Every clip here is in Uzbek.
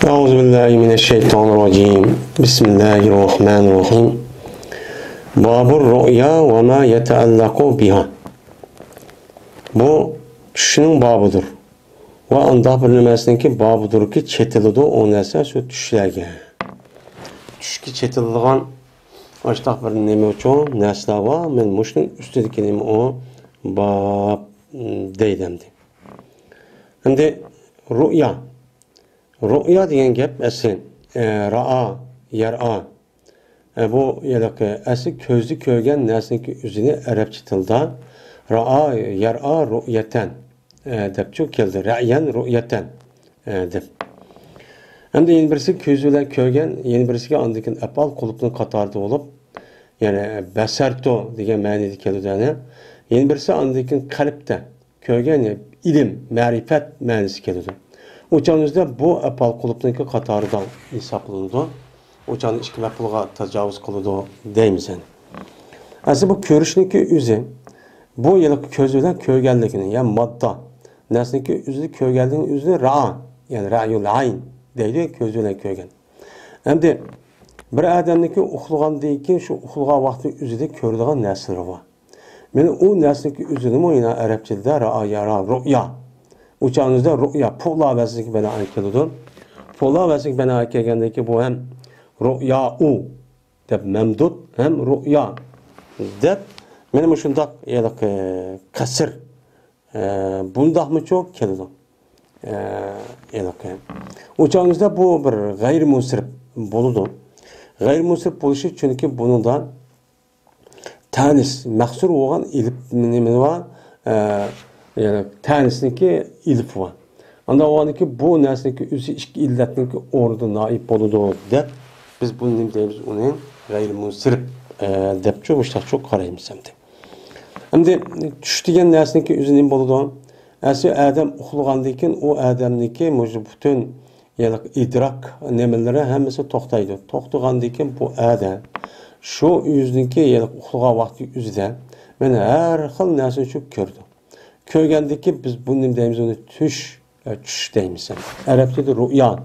أعوذ بالله من الشيطان الرجيم بسم الله الرحمن الرحيم باب الرؤيا وما يتعلق بها. Bu tushning bobidir va unda bir nimasiniki bobidirki chetiladi o narsa shu tushlarga. Tushga chetiladigan ashta bir nima uchun narsalar bor, men mushning ustidagi nima o bob deydimdi. Endi ru'ya degan gap asl ra'a, yar'a. Bu yalaqi asl ko'zni ko'rgan narsaniki o'zini arabcha tilda ra'a, yar'a, ru'yatan deb keldi. Ra'yan, ru'yatan deb. Endi yana birisi ko'z bilan ko'rgan, yana birisiga andikin apal qulupning qatorida bo'lib, ya'ni basarto degan ma'noda keladi. Yana birisi andikin qalbda ko'rgan ilm, ma'rifat ma'nosi keladi. Uçağınızda bu apal qulupniki qatoridan hisoblanadi. Uçağın ikki maqulga tajovuz qiladi deymiz. Asli bu ko'rishniki o'zi bu yiliq ko'z bilan ko'rganligini, ya'ni modda narsaniki o'zini ko'rganligini o'zini ra'a, ya'ni ra'yul ayn deydi, ko'z bilan ko'rgan. Endi bir odamniki uxlagandan keyin shu uxlagan vaqti o'zida ko'radigan narsalar bor. Meni u narsaniki o'zini yana arabchada ra'a, yara, ru'ya. Uçağınızda ru'ya, pu'la vəsiki bana keladi. Pu'la vəsiki bana kelgəndəki bu hem ru'ya-u deb memdud, hem ru'ya deb benim şundaq yalıq qasır bundaq mı çok keladi. Uçağınızda bu bir gayrimunsirib boludu. Gayrimunsirib boluşu çünkü bununla tanis, məxsur olan ilib nimi var, yani tanisniki ilif var. Anda o anki bu nesneki üsü iki illetniki orada naip boludu deb biz bunu ne deyimiz onun gayrimunsirib deb çok qaraymiz şimdi. Endi tush degan nesneki üzü ne boludu? Asli adam uxlagandan keyin o adamniki bütün yani idrak nemeleri hemmesi to'xtaydi. To'xtagandan keyin bu adam şu yüzniki yani uxlagan vaqti üzüde men har xil narsani çok ko'rdi. Ko'rgandiki biz bunu ne deyimiz onu tush deymiz. Arabchada ru'ya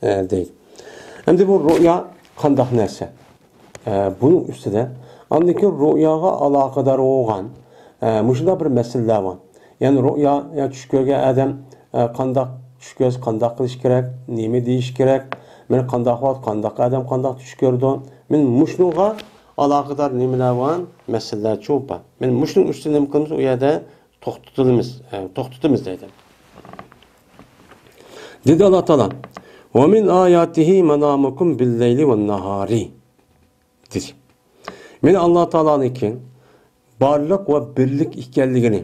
deydi. Endi bu ru'ya qandaq narsa? Bunun ustida andaki ru'yaga aloqador bo'lgan mushunda bir masalalar bor. Ya'ni ru'ya ya tush ko'rgan odam qandaq tush ko'rsa qandaq qilish kerak, nima deyish kerak, men qandaq vaqt qandaq odam qandaq tush ko'rdi. Men mushunga aloqador nimalar bor? Masalalar ko'p bor. Men mushning ustida nima qilamiz? U yerda to'xtatamiz deydi. Dedi Allah Teala: "Ve min ayatihi manamukum bil-leyli ven-nahari." Dedi. Men Allah Teala'nınki barlık ve birlik ekanligini,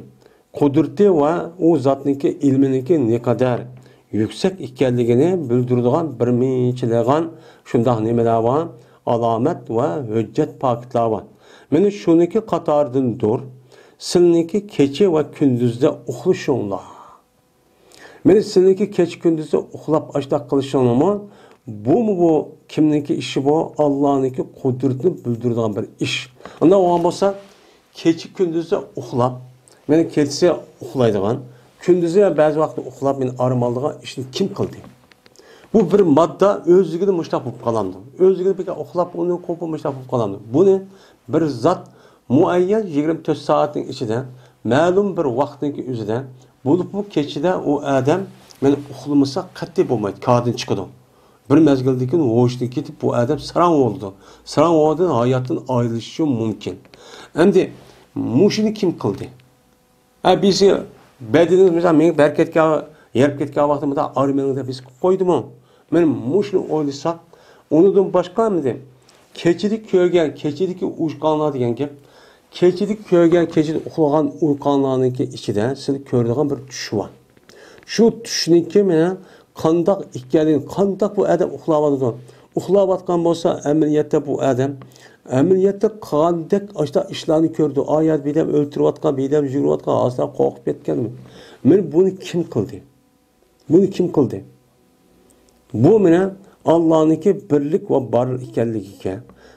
kudreti ve o zatniki ilminiki ne kadar yüksek ekanligini bildiradigan bir minchilagan shundaq nimalar bor, alamet ve hujjat paketlar bor. Men shuniki qatoridandir. Sizniki kecha va kunduzda uxlashinglar. Meni sizniki kecha kunduzda uxlab ashtaq qilishinglarmi? Bu kimniki ishi bu? Allohniki qudratini bildiradigan bir ish. Unda o'g'an bo'lsa, kecha kunduzda uxlab, meni kechasi uxlaydigan, kunduzi ba'zi vaqt uxlab meni armondigan ishni kim qildi? Bu bir modda o'zligida mushtaq bo'lib qoladi. O'zligida bir uxlab uni qo'pib mushtaq bo'lib qoladi. Buni bir zot muayyan 24 saatning ichida ma'lum bir vaqtning o'zida bo'lib bu kechida u odam men uxlamasa qat'iy bo'lmaydi, kodin chiqadi. Bir mezgildan keyin ho'shdan ketib bu odam sarang bo'ldi. Sarang bo'ldi, hayotdan ayrilishi mumkin. Endi mushini kim qildi? Bizi bedenimiz mesela men berketga yerib ketgan vaqtimda armenida biz qo'ydimi? Men mushni o'ylasak, unidan boshqamidi? Keçidik ko'rgan, keçidiki uyqanlar degan gap. Keçidik ko'rgan, keçid uxlagan uyqanlarniki ichida siz ko'radigan bir tush bor. Shu tushniki meni qandaq ekanligini, qandaq bu odam uxlayotdi. Uxlayotgan bo'lsa, amaliyotda bu odam amaliyotda qandaq ashta ishlarni ko'rdi. Oyat bedam o'ltirayotgan, bedam yurayotgan, asla qo'rqib ketganmi? Men buni kim qildi? Buni kim qildi? Bu meni Allah'nınki birlik ve barlık ekanligiga,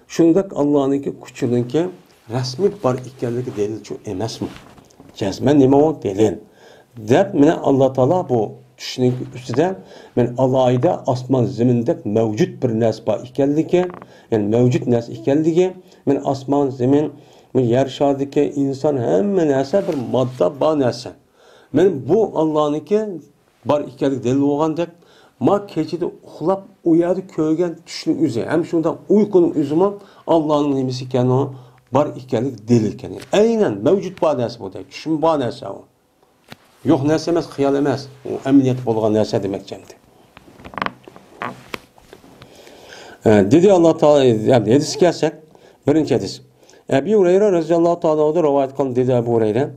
shuningdek Allah'nınki kuchininki rasmiy bar ekanligi delil emasmi? Jazman nima o delil? Deb meni Allah Taala bu tushning ustida men alohida osmon zaminda mavjud bir narsa bor ekanligi, ya'ni mavjud narsa ekanligi, men osmon zamin, men yer shardagi inson hamma narsa bir modda bor narsa. Men bu Allohniki bor ekanligi dalil bo'lgandek, ma kechida uxlab uyada ko'rgan tushning o'zi, ham shunda uyquning o'zimi Allohning nimasi ekani bor ekanligi dalil ekan. Aynan mavjud bor narsa bu, tushim bor narsa u. Yo'q narsa emas, xiyol emas. U amaliyat bo'lgan narsa demakchandi. Dedi Alloh taolo, yani hadis kelsak, birinchi hadis. Ebu Hurayra radhiyallohu ta'ala rivoyat qildi, dedi Ebu Hurayra.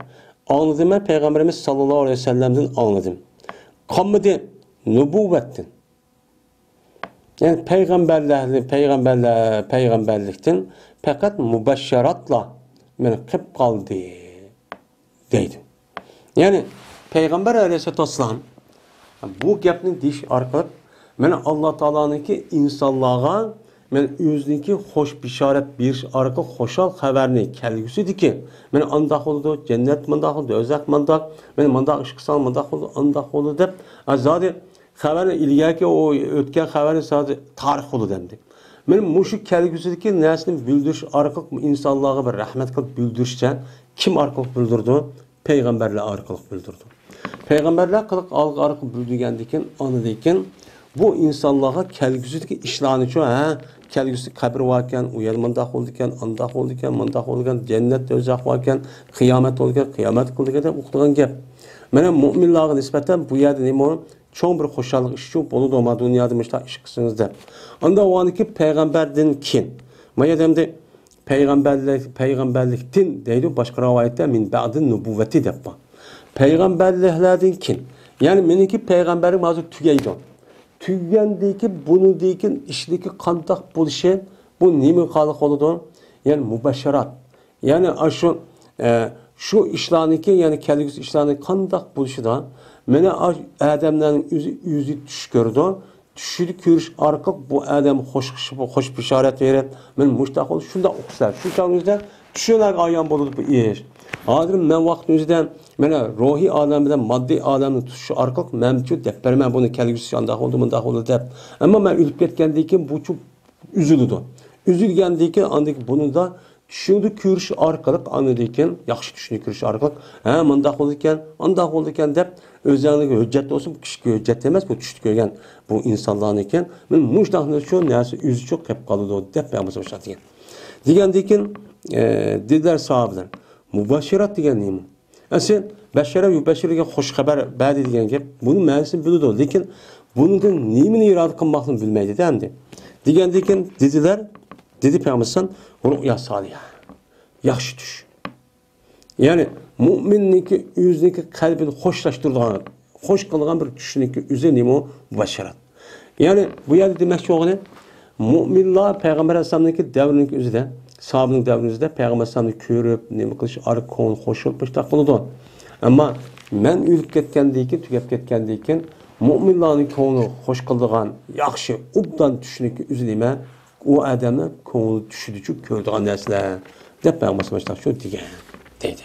Anladım ben Peygamberimiz sallallahu aleyhi ve sellem'den anladım. Kammıdı nübüvvetten. Yani peygamberlikten fakat mübeşşeratla beni kıp kaldı deydi. Yani Peygamber aleyhisselatü vesselam bu gapni diş arkalıp beni Allah Teala'nınki insanlığa men o'ziniki xo'sh bishorat berish orqali xo'shal xabarni kelgusidi ki men andaq bo'ldi, jannat mandaq bo'ldi, do'zax mandaq, men mandaq ish qilsam mandaq bo'ldi, andaq bo'ldi deb azodi xabarni ilgaki o o'tgan xabarni sadece tarix bo'ldi demdi. Men mushu kelgusidagi narsani bildirish orqali insonlarga bir rahmat qilib bildirishcha kim orqali bildirdi? Peygamberler orqali bildirdi. Peygamberler orqali bildirgandan keyin anidan bu insanlığa kelgusidagi ishlarni shu kelgusi qabr varken, uyarmandaq oldikan, andaq oldikan, mandaq oldikan, cennet do'zax varken, qiyomat oldikan, qiyomat qildigan deb o'qigan gap. Mana mu'minlarga nisbatan bu yerda nima? Cho'ng bir xo'shallik ish uchun bo'ladi, ma dunyoda mushta ish qilsangiz deb. Unda o'niki payg'ambardan keyin. Mana demdi peygamberliktin deydi boshqa rivoyatda min ba'din nubuvvati deb bor. Peygamberliklardan keyin. Yani meniki peygamberim hozir tugaydi. Tüygəndəki, bunu deyikin, işdeki qandaq buluşu, bu nemi qalıq oludu? Yani mübəşşərat. Yani şu işlarınki, yani kelgüsü işlarının qandaq buluşu da, mənə Ədəmlərin yüzü düş gördü. Düşüdü görüş arqaq bu Ədəm xoş bişarət verib, mən müştaq oldu, şunda oxuslar. Şu çağınızda düşülər ayan boludu bu iş. Hazır mən vaxtınızdan mənə ruhi aləmdən maddi aləmin tutuşu arqaq məmcud deb mən bunu kelgüsü andaq oldu, mındaq oldu deb. Amma mən ölüb ketgəndəkin bu çox üzülüdü. Üzülgəndəkin andaki bunu da düşündü görüş arqalıq anıdəkin, yaxşı düşündü görüş arqalıq, mındaq oldukan, andaq oldukan deb özlərindəki hüccət olsun, bu kişi hüccət deməz, bu düşdü görgən bu insanların ikən, mən müştaqlı şu nəsə üzü çox qep qalıdı deb mən bu soşatıyım. Digəndəkin dediler sahabeler, mübaşirat degan nima? Aslında beşere yübeşirge hoş haber badi degan gap. Bunun ma'nosini biladi, lekin bundan nimani irod qilmoqni bilmaydi demdi. Degandan keyin dedilar, dedi Peygamber ru'ya solihah. Yaxshi tush. Ya'ni mu'minniki o'ziniki qalbini xo'shlashtiradigan, xo'sh qilgan bir tushniki o'zi nima? Mübaşirat. Ya'ni bu yerda demoqchi bo'lgani mu'minlar Peygamber Aleyhisselam'daki davriniki o'zida sahabenin devrinizde Peygamber Efendimiz'i körüp, nemi kılış, arık konu, hoşulup, başta kılıdı. Ama men ülüp ketkendikin, tükep ketkendikin, mu'minlerin konu hoş kıldığan, yakşı, ubdan düşünük üzüleme, o adamı konu düşünücü kördüğün nesle. Dep Peygamber Efendimiz'i şu diye dedi.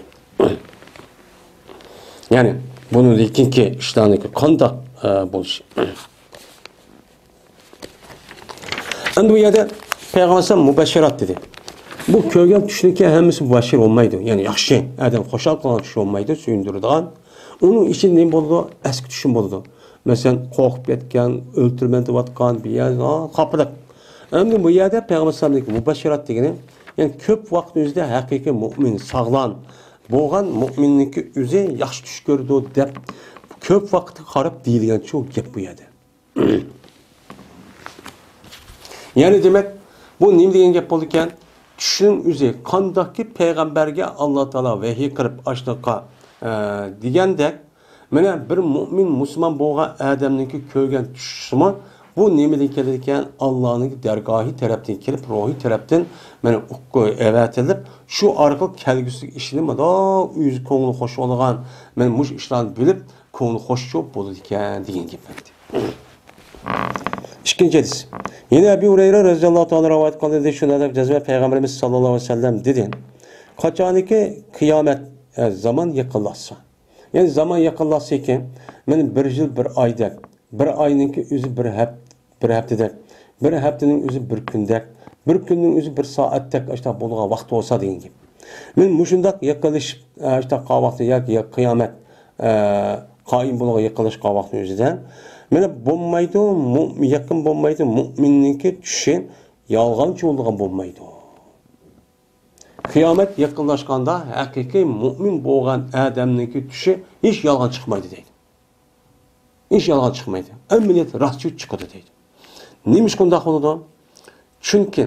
Yani bunun ikinci işlerindeki kandak buluş. Andi bu yerde Peygamber Efendimiz mübeşşerat dedi. Bu ko'rgan tushniki hammasi mubashshir olmaydi. Yani yaxshi, adam xo'shal qilgan tush olmaydi, suyundiradigan. Uning ichida nima bo'ldi? Eski tushim bo'ldi. Masalan, qo'rqib ketgan, o'ltirman deyotgan, bir yer, qapiliq. Endi bu yerda Payg'ambar sallallohu mubashshirat degani, yani ko'p vaqt o'zida haqiqiy mu'min, sog'lom bo'lgan mu'minniki o'zi yaxshi tush ko'rdi deb ko'p vaqt qarab deyilgan shu gap bu yerda. Yani demek bu nima degan gap bo'ldi ekan? Tushning o'zi qandaqki payg'ambarga Alloh taolo vahiy qilib ashnaqa degandek, mana bir mu'min musulmon bo'lgan odamniki ko'rgan tushimi bu nimadan keladi ekan? Allohning dargohi tarafdan kelib, ruhiy tarafdan mana avatilib, shu orqali kelgusi ishni mana o'z ko'ngli xo'sh bo'lgan, men mush ishlarni bilib, ko'ngli xo'sh bo'ladi ekan degan gap aytdi. İkinci hadis. Yine Ebu Hureyre radhiyallahu ta'ala rivayet kıldı. Şuna da cezbe Peygamberimiz sallallahu aleyhi ve sellem dedi. Kaçaniki kıyamet zaman yakınlaşsa. Yani zaman yakınlaşsa ki Meni bir yıl bir aydek, bir ayninki özü bir haftadak, bir haftaning özü bir kundak, bir kunning özü bir soatdak işte bo'lgan vaqt bo'lsa degan gap. Men mushundaq yaqinlashib işte qavaqti yoki qiyomat qoyim bo'lgan yaqinlashib qavaqti o'zida mana bo'lmaydi, yaqin bo'lmaydi, mo'minniki tushi yolg'onchi bo'lgan bo'lmaydi. Qiyomat yaqinlashganda haqiqiy mo'min bo'lgan odamniki tushi hech yolg'on chiqmaydi deydi. Hech yolg'on chiqmaydi. Amaliyot rostchi chiqadi deydi. Nima shunday bo'ladi? Chunki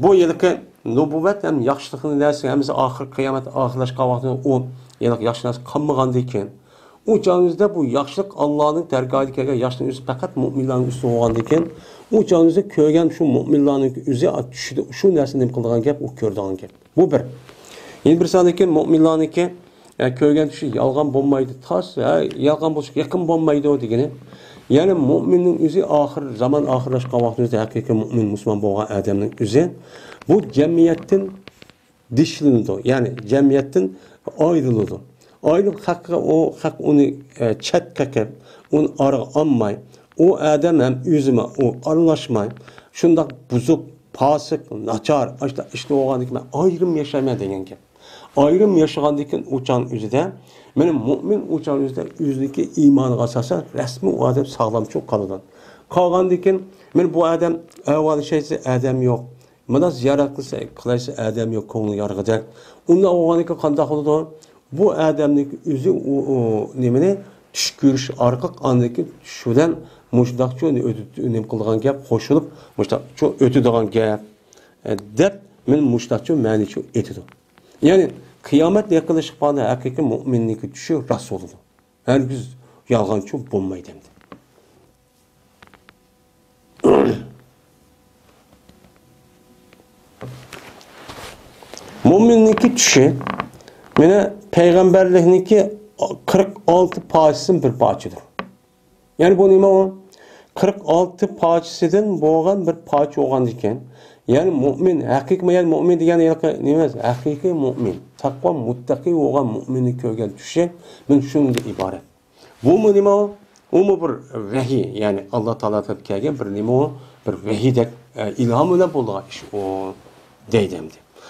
bu yilki nubuvvat ham yaxshilikni narsa hamza oxir qiyomat oxirlashgan vaqtida u yilki yaxshilik qilmagandan keyin u chog'ingizda bu yaxshilik Allohning dargohiga kelgan yaxshilik o'zi faqat mo'minlarning ustida bo'lgandan keyin u chog'ingizda ko'rgan shu mo'minlarning o'zi tushida shu narsani nima qilgan gap, u ko'rdigan gap. Bu bir. Endi bir sondan keyin mo'minlarniki ko'rgan tushi yolg'on bo'lmaydi, tas, yolg'on bo'lsa yaqin bo'lmaydi degani. Yani mu'minning o'zi zaman oxirlashgan vaqtimizda haqiqiy mu'min musulmon bo'lgan odamning o'zi bu jamiyatdan dishlanadi, ya'ni jamiyatdan ayriladi. Ayrılık haqqı o haq uni chatga qilib, uni orqa olmay, o odam ham o'zima o aralashmay, shundoq buzuq, fosiq, nachar, işte bo'lgandan ayrim yashayman degan gap. Ayrım yaşagandan keyin uçan o'zida benim mu'min uçan o'zida o'zniki iymoniga asosan rasmiy o odam sog'lom çok qoladi. Qolgandan keyin men bu odam avval şeysi odam yo'q. Mana ziyorat qilsa, qilaysa odam yo'q, ko'ngli yorg'idek. Unda o'g'aniga qanday qiladi? Bu odamning o'zi nimani tush ko'rish orqali andaki shudan mushdaqcho nim qilgan gap qo'shilib, mushdaqcho o'tadigan gap deb men mushdaqcho ma'nicho etadi. Yani kıyamet yaklaşık bana hakiki müminlik düşü Resulullah. Herkes yalgancı bulmaydı. Müminlik düşü mene peygamberliğindeki 46 parçasının bir parçadır. Yani bu neyme o? 46 parçasından boğan bir parça olan iken yani mümin, hakiki mümin degan nima? Hakiki mümin. Takva muttaqi bo'lgan mu'minni ko'rgan tushi men shunga iborat. Bu nima? U bir vahiy, ya'ni Alloh taolo tarafdan kelgan bir nima, bir vahiydek ilhom bilan bo'lgan ish o deydi.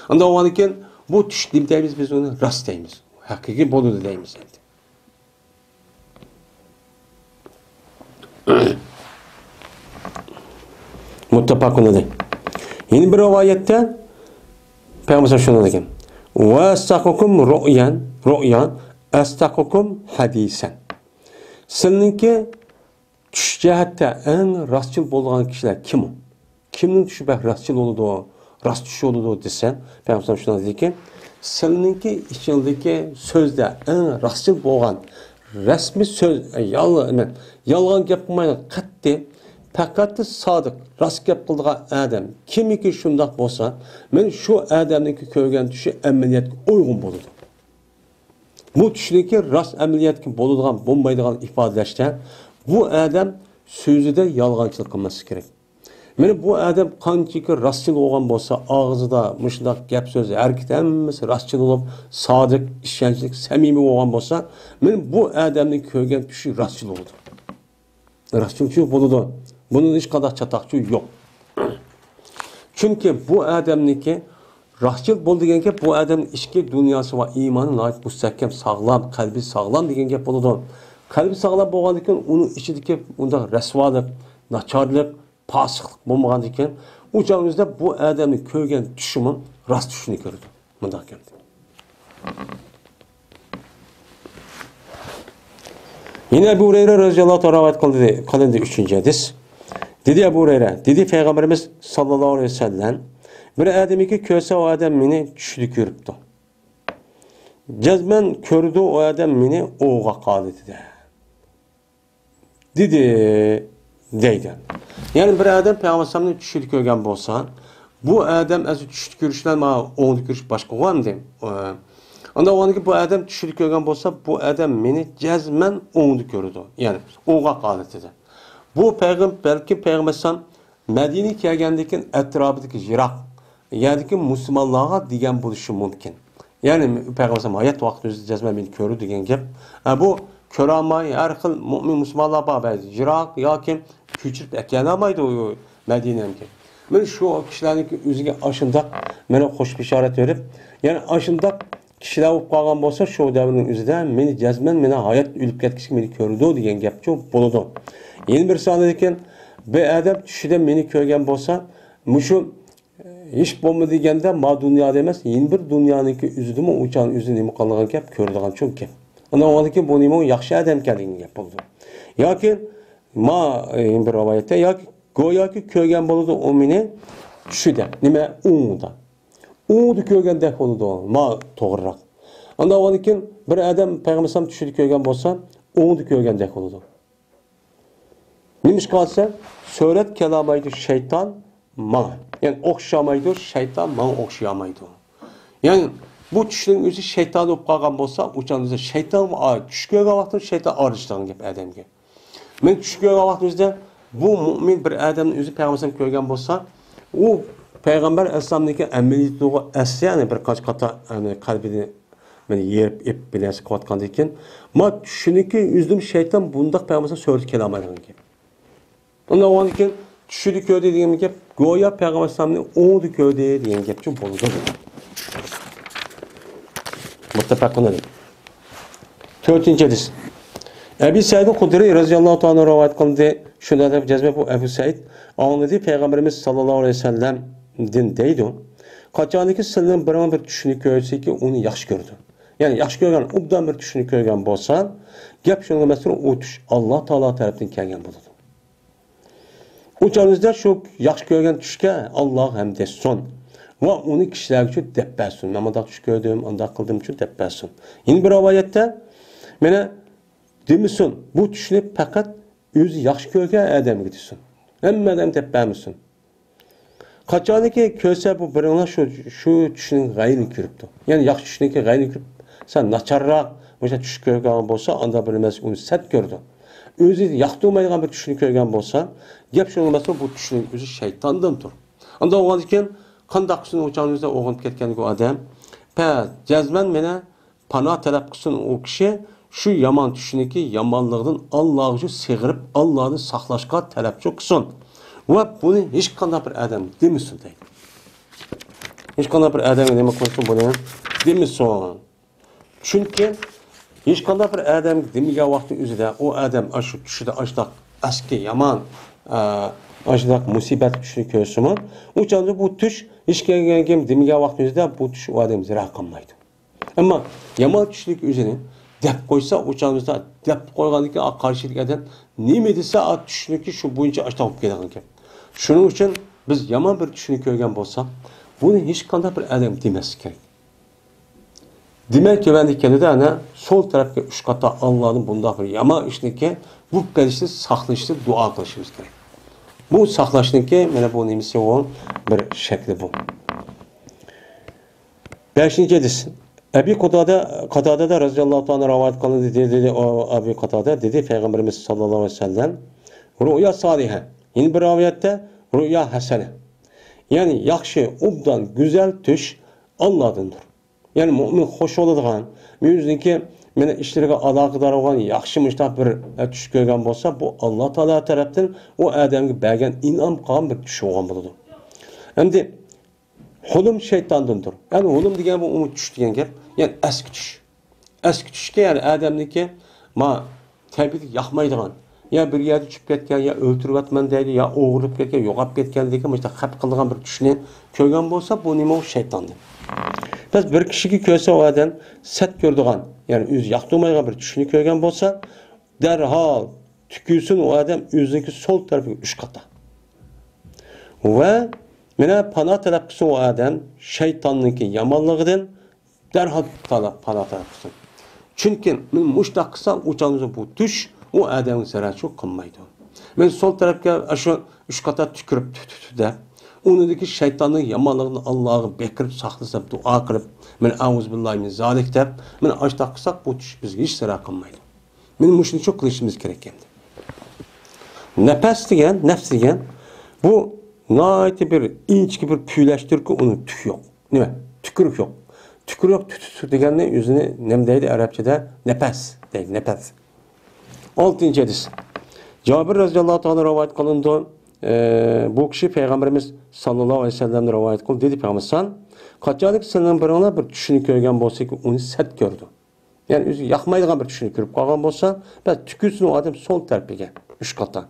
Unda o'g'ankin bu tush deb deymiz, biz uni rost deymiz. Haqiqiy bo'ladi deymiz endi. Muttafaqun alayh. Yine bir rivayette Peygamber şunu degan. Ve astaqukum ru'yan astaqukum hadisen. Sizningki tush jihatda eng rostchil bo'lgan kishilar kim? Kimning tushi rostchil bo'ladi, rost tush bo'ladi desa, Peygamber shuni dediki, sizningki ichingdagi so'zda eng rostchil bo'lgan rasmiy so'z, yolg'on gap qilmaydigan qat'iy fakat sadık, rast gap qildigan adam kimiki shundoq bo'lsa, men shu odamniki ko'rgan tushi amaliyotga uyg'un bo'ladi. Bu tushniki rast amaliyotga bo'ladigan, bo'lmaydigan ifodalashda bu odam so'zida yolg'onchilik qilmasligi kerak. Meni bu odam qanchaki rostchil bo'lgan bo'lsa, og'zida mushundaq gap so'zi, hareket hammasi rostchil bo'lib, sadık, ishonchli, samimiy bo'lgan bo'lsa, men bu odamning ko'rgan tushi rostchil bo'ladi. Rostchil bo'ladi. Bunun hiç kadar çatakçı yok. Çünkü bu adamniki rastçıl bol degen gap bu adamın içki dünyası ve imanı layık müstahkem, sağlam, kalbi sağlam degen gap boludu. Kalbi sağlam bolgandan onun içindeki unda resvalık, naçarlık, pasıklık bolmagandan o çağımızda bu adamın ko'rgan tushimi rast tushini ko'rdi. Bunday keldi. Yine Ebu Hureyre radhiyallahu ta'ala rivayet kılındı 3. hadis. Dedi Ebu Hureyre, dedi Peygamberimiz sallallahu aleyhi ve sellem, bir adamiki körse o adam meni tushni ko'ribdi. Cezmen ko'rdi o adam meni o'g'a qoldi dedi. Deydi. Yani bir adam Peygamberimizni tushni ko'rgan bo'lsa, bu adam az tushni ko'rishdan ma o'g'ni ko'rish boshqa bo'ladi. Onda o'g'niki bu adam tushni ko'rgan bo'lsa, bu adam meni cezmen o'g'ni ko'rdi. Yani o'g'a qoldi dedi. Bu belki Peygamber Medine'ye kelgandan etrafındaki Irak, yerdeki Müslümanlığa degan bo'lishi mumkin. Yani Peygamber hayat vaqtida cezmen meni ko'rdi degan gap. Bu ko'ramay, har xil mu'min musulmonlar bor, ba'zi jiroq yoki ko'chirib kelolmaydi u Madinaga. Men shu kishilarning o'ziga ashundaq meni xush bishorat berib, ya'ni ashundaq kishilar bo'lib qolgan bo'lsa, shu davrning o'zida meni jazman meni hayot o'lib ketishga meni ko'rdi degan gapchi bo'ladi. Yana bir sonda ekan, bir odam tushida meni ko'rgan bo'lsa, mushu hech bo'lmadi deganda ma dunyoda emas, yana bir dunyoniki o'zidimi o'chan o'zini nima qilgan gap ko'radigan cho'q gap. Ana o'diki bu nima yaxshi odam ekanligiga gap bo'ldi. Yoki ma bir rivoyatda yoki go'yoki ko'rgan bo'ladi u meni tushida, nima o'ngda. O'ngda ko'rgandek bo'ladi, ma to'g'riroq. Unda o'diki bir odam payg'ambar tushida ko'rgan bo'lsa, o'ngda ko'rgandek bo'ladi. Nimish qolsa, surat kalamaydi shayton ma. Yani o'xshamaydi, shayton ma o'xshamaydi. Yani bu tushning o'zi shayton bo'lib qolgan bo'lsa, o'chanda shayton tush ko'rgan vaqtda shayton orishdan gap odamga. Men tush ko'rgan vaqtimizda bu mu'min bir odamning o'zi payg'ambar ko'rgan bo'lsa, u payg'ambar alayhisolamning amaliyatiga asli yani bir qata qalbini meni yerib ep bilasi qotgandan keyin, ma tushniki o'zim shayton bundaq payg'ambar so'rib kela olmaydigan gap. Ondan o'ydan keyin tushni ko'rdi degan gap go'yo payg'ambar alayhisolamning o'ngda ko'rdi degan gapchi bo'ldi. Muttafaqun alayh. 4-hadis. Ebu Said Hudri radhiyallohu ta'ala rivoyat qildi. Shunda deb jazma bu Ebu Said anladı Peygamberimiz sallallohu alayhi vasallam din deydi. Qachoniki sizning biron bir tushni ko'rsaki, uni yaxshi ko'rdi. Ya'ni yaxshi ko'rgan, obdan bir tushni ko'rgan bo'lsa, gap shunga emas, u tush Alloh taolo tomonidan kelgan bo'ladi. O'chanizda shu yaxshi ko'rgan tushga Alloh ham desin va uni kishilar uchun deb bersin. Men bunday tush ko'rdim, unday qildim uchun deb bersin. Yine bir rivoyatda meni demisin, bu tushni faqat o'zi yaxshi ko'rgan odamga desin. Hammadan deb bermisin. Qachoniki ko'rsa bu biringlar shu tushning g'ayrini ko'ribdi. Ya'ni yaxshi tushniki g'ayrini ko'rib, sen nacharroq o'sha tush ko'rgan bo'lsa, unda bir emas uni sat ko'rdi. O'zi yoqtirmaydigan bir tushni ko'rgan bo'lsa, gap shunga emas, bu tushning o'zi shaytondan tur. Unda o'g'an ekan, qanday qilsin o'chanizda o'g'inib ketganlik odam, jazman meni panoh talab qilsin u kishi shu yomon tushniki yomonligidan Alloh uchun sig'irib, Allohni saqlashga talabchi qilsin. Va buni hech qanday bir odam demisin deydi. Hech qanday bir odam nima qilsin buni demisin. Chunki hech qanday bir odam demigan vaqtning o'zida u odam shu tushida ashdaq aski yomon ashdaq musibat tushni ko'rsimi, o'chanda bu tush hech kim demigan vaqtingizda bu tush u odam zira qilmaydi. Ammo yomon tushlik o'zini deb qo'ysa, o'chanizda deb qo'ygandan keyin qarshilik edan nima desa, tushniki shu bo'yicha ashdaq bo'lib ketgan ekan. Shuning uchun biz yomon bir tushni ko'rgan bo'lsak, buni hech qanday bir odam demaslik kerak. Demek güvenlik keldi ana sol tarafga 3 qata Allah'ın bunda bir yama işniki bu gelişti saklaştı dua kılışımız gerek. Bu saklaşniki mana bu nemisi o bir şekli bu. 5-ci hadis. Ebu Qatada da radhiyallahu ta'ala rivayet kılındı dedi o Ebu Qatada dedi Peygamberimiz sallallahu aleyhi ve sellem rüya salihe. Yine bir rivayette rüya hasene. Yani yaxşı, obdan güzel tuş Allah'dandır. Yani mümin hoş oladigan, müminki meni işlariga aloqador bo'lgan, yaxshi mushtaq bir tush ko'rgan bo'lsa, bu Alloh taolo tarafdan u odamga bergan in'om qilgan bir tush bo'lgan bo'ladi. Endi hulum shaytondandir. Yani hulum degan bu umut tush degan gap, yani eski tush. Eski tushga yani odamniki ma tabiiy yoqmaydigan, ya bir yerda tushib ketgan, ya o'ltiryapman deydi, ya o'g'irlab ketgan, yo'qolib ketgan degan mushtaq xat qilgan bir tushni ko'rgan bo'lsa, bu nima u shaytondir. Biz bir kişiyi ko'rsa o adam sat ko'rdigan, yani o'zi yoqtirmaydigan bir tushni ko'rgan bo'lsa, darhol tükürsün o adam o'ziniki sol tarafiga 3 qata. Va mena panoh talab qilsin o adam shaytonniki yomonligidan darhol panoh talab qilsin. Chunki men mushtaq qilsam, o'chanizda bu tush o odamga zarar qilmaydi. Men sol tarafga shu 3 qata tükürib tutda Onundaki şeytanın yamanlığını Allah'a bekirip saklasa dua kılıp men auzubillahi min zalik deb men açtaq qilsak bu tush bizga hech zarar qilmaydi. Mening mushuni çok qilishimiz kerak endi. Nafas degan, bu nihoyatda bir inchki bir püylashtirki uni tuk yo'q. Nima? Tükürük yo'q. Tükürük deganni o'zini nima deydi arabchada? Nafas deydi, nafas. 6. hadis. Cabir radhiyallohu ta'ala rivayet kılındı. Bu kişi Peygamberimiz sallallahu aleyhi ve sellem'den rivayet kıldı. Dedi Peygamber sen kaçalık senin birine bir düşünü görgen bolsa ki onu set gördü. Yani özü yakmaydigan bir düşünü görüp kalgan bolsa ben tükürsün o adam sol terpege 3 kata.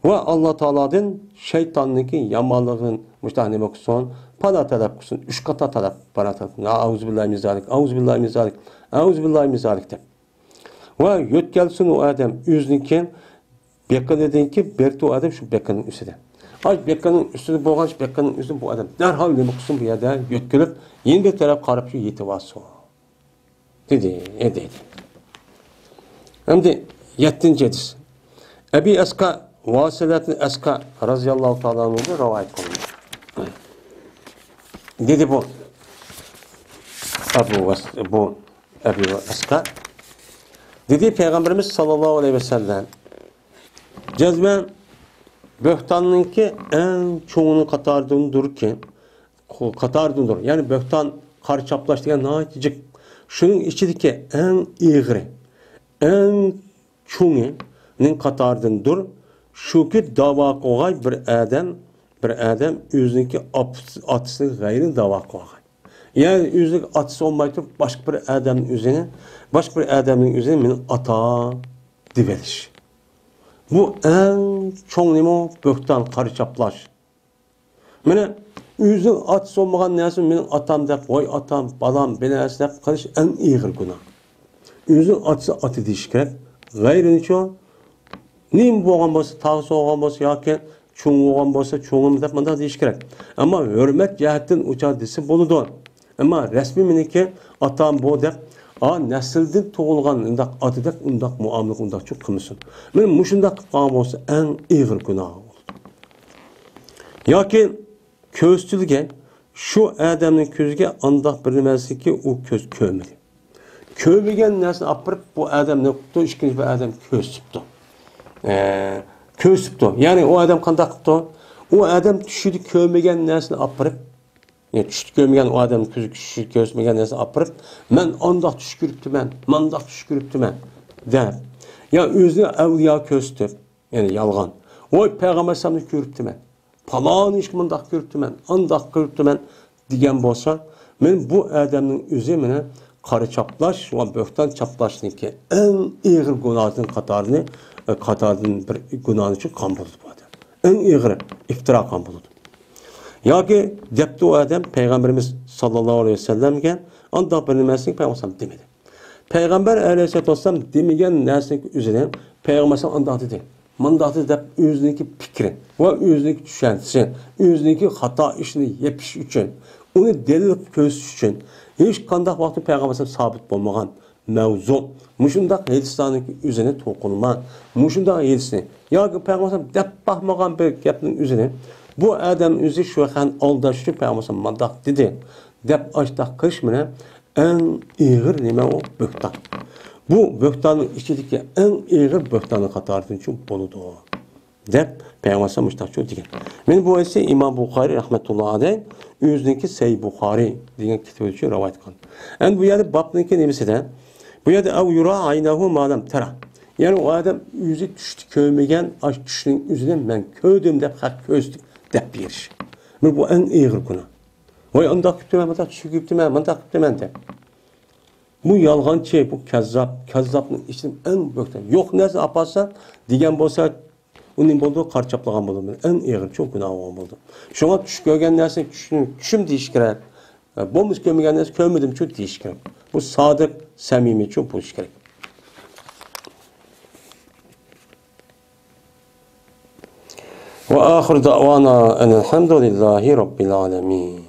Ve Allah Teala'dan şeytanlıkı yamanlığın müştahane bakson para talep kılsın 3 kata talep para talep. Auzubillahi min zalik. Auzubillahi min zalik. Auzubillahi min zalik de. Ve yötkelsin o adam yüzünken bekan dedin ki berti o adam şu bekanın üstüde. Ay bekanın üstüde boğan bekanın üstüde bu adam derhal ne baksın bu yerden yötkelip yeni bir taraf karıp şu yetivaso. Dedi. Hem de 7. hadis. Ebi Eska Vasilettin Eska razıyallahu ta'ala anh'ı rivayet kılıyor. Dedi bu Ebu Eska dedi Peygamberimiz sallallahu aleyhi ve sellem cezmen böhtanınki en çoğunu katardındır. Yani böhtan karşıplaştı diye naçıcık. Şunun içindeki en iğri, en çoğunun katardındır. Şu ki dava koğay bir adam özünki atısı gayri dava koğay. Yani özünki atısı olmayıp başka bir adamın üzerine min ata diveriş. Bu en çoğun nemo böhtan karşıplaş. Mene özün atısı olmayan neyse min atam dep, vay atam, balam, belas dep karış en iğir günah. Özün atısı atı deyiş gerek. Gayrini çoğu neyim boğan bolsa, tağısı olgan bolsa, yoki çoğun olgan bolsa, çoğun dep manda deyiş gerek. Ama hürmet cihetten uçar desi boludu. Ama resmi miniki atam bu dep nesilden toğulgan undak adı dep undak muamlık undak çok kımısın. Benim muşundak qan bolsa en iğir günah oldu. Yoki közçülge şu adamın közüge andaq bilmezdi ki o köz kömedi. Kömegen nesini apırıp bu adam ne qıptı, ikinci bir adam közüptü. Közüptü. Yani o adam qandaq qıptı? O adam düşüdü kömegen nesini apırıp, yani düşüdü kömegen o adam közmegen nesini apırıp, men andaq düşkürüptümen, mandaq düşkürüptümen der. Ya özünü evliya köztü, yani yalğan. Oy Peygamber sallallahu körüptümen. Falan iş mındaq körüptümen, andaq körüptümen diyen bolsa, men bu adamın özü mene karı çaplaş ve böhtan çaplaştın ki en iğir günahın katarını bir günahın için kan buldu bu adam. En iğir iftira kan buldu. Ya ki depti o adam Peygamberimiz sallallahu aleyhi ve sellem'e andaq bilmezsin Peygamber demedi. Peygamber aleyhisselatü vesselam demegen neslik üzerine Peygamber andaq dedi. Mandatı dep özündeki fikri ve özündeki düşüncesi, özündeki hata işini yapış için, onu delil köz için hiç qandaq vaxtı Peygamber sabit bolmagan mevzu. Muşundaq hadistanın üzerine toqunma, muşundaq hadisini. Ya ki Peygamber dep baxmagan bir gapning üzerine bu adam özü şu xan aldaştı Peygamber mandaq dedi. Dep açtaq qış mene en iğir nime o böhtan. Bu böhtanın içindeki en iğir böhtanın katarının için boludu. Dep Peygamber müştakçı diyen. Men bu ise İmam Bukhari rahmetullahi aleyh özündeki Sahih Bukhari diyen kitabı için rivayet kıldı. En bu yerde babnınki nemisi de bu yerde ev yura aynahu malem tera. Yani o adam yüzü düştü köymegen aç düştüğün yüzünden ben köydüm dep hak közdük dep bir iş. Bu en iğir günah. Vay andak küptümen, mandak küptümen, mandak küptümen dep. Bu yalğancı, bu kazzapның için en bökten. Yok nerede yaparsan diyen bolsa onun bulduğu karçaplagan buldu. En iğir çok günah olan buldu. Şuna tuş görgen nerse düşüm deyiş gerek. Bomuz kömegen nerse kömmedim çok deyiş gerek. Bu sadık, samimi çok bu iş gerek. Ve ahir da'vana enelhamdülillahi rabbil alemin.